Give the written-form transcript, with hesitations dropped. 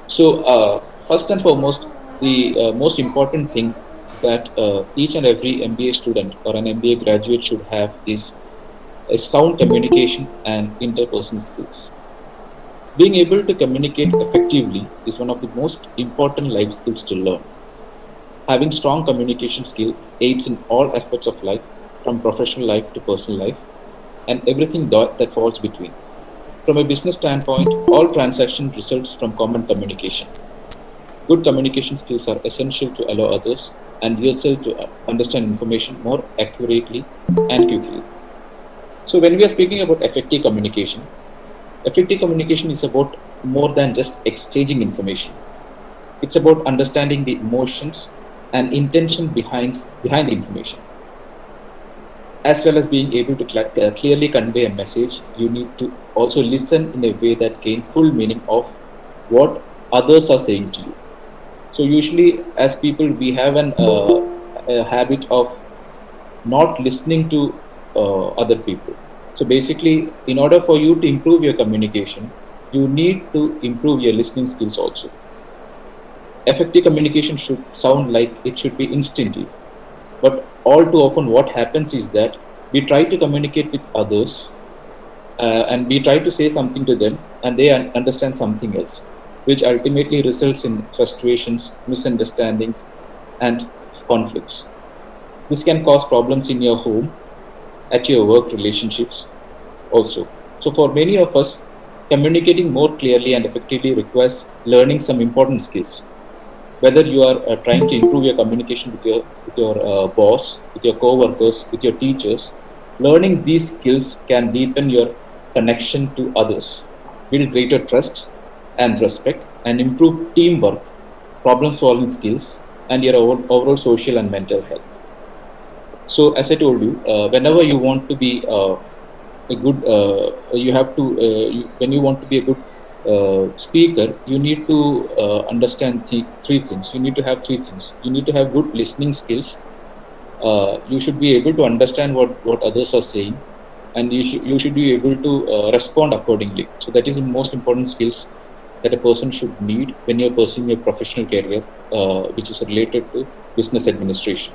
So, first and foremost, the most important thing that each and every MBA student or an MBA graduate should have is a sound communication and interpersonal skills. Being able to communicate effectively is one of the most important life skills to learn. Having strong communication skill aids in all aspects of life, from professional life to personal life, and everything that falls between. From a business standpoint, all transaction results from common communication. Good communication skills are essential to allow others and yourself to understand information more accurately and quickly. So, when we are speaking about effective communication is about more than just exchanging information. It's about understanding the emotions and intention behind the information. As well as being able to clearly convey a message, you need to also listen in a way that gain full meaning of what others are saying to you. So usually, as people, we have a habit of not listening to other people. So basically, in order for you to improve your communication, you need to improve your listening skills also. Effective communication should sound like it should be instinctive. But all too often, what happens is that we try to communicate with others and we try to say something to them and they understand something else, which ultimately results in frustrations, misunderstandings, and conflicts. This can cause problems in your home, at your work relationships also. So, for many of us, communicating more clearly and effectively requires learning some important skills. Whether you are trying to improve your communication with your boss, with your co-workers, with your teachers, learning these skills can deepen your connection to others, build greater trust and respect, and improve teamwork, problem solving skills, and your overall social and mental health. So, as I told you, whenever you want to be a good, you have to, when you want to be a good speaker, you need to understand three things. You need to have three things. You need to have good listening skills. You should be able to understand what others are saying, and you should be able to respond accordingly. So that is the most important skills that a person should need when you're pursuing a professional career, which is related to business administration.